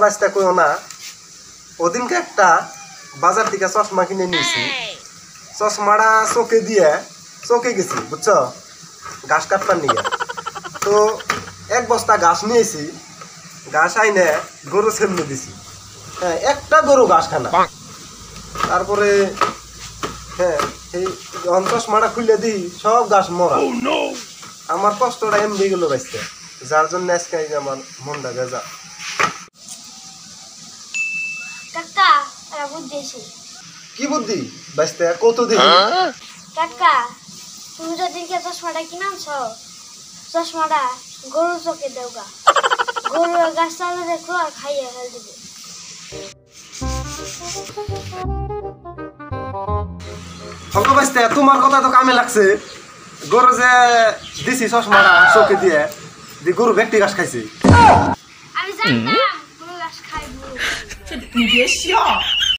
বাঁচতে কইও না, ওদিনকে একটা বাজার থেকে চশমা কিনে নিয়েছি। চশমাটা চোখে গেছি বুঝছো, ঘাস কাটবার নিয়ে। তো এক বস্তা ঘাস নিয়েছি, ঘাস আইনে গরু ছেমনে দিছি। হ্যাঁ, একটা গরু ঘাস খানা। তারপরে হ্যাঁ, এই চশমাটা খুলে দিই, সব ঘাস মরা। আমার কষ্টটা এমনি গেল বাঁচতে, যার জন্য আজকে আমার মনটা বেজা। কাকা এরা বুদ্ধি আছে। কি বুদ্ধি বাঁচতে কত দিন? কাকা তুমি যদি চশমাটা কিনাছ, চশমাটা গরুর চোখে দেওগা, গরু গাছ চালে দেখো আর খাইয়ে ফেল দিবে। বাঁচতে তোমার কথা তো কামে লাগছে। গরু যে দিছি চশমাটা চোখে দিয়ে, গরু ব্যক্তি ঘাস খাইছে। আমি জানতাম গরু গাছ খাইবো।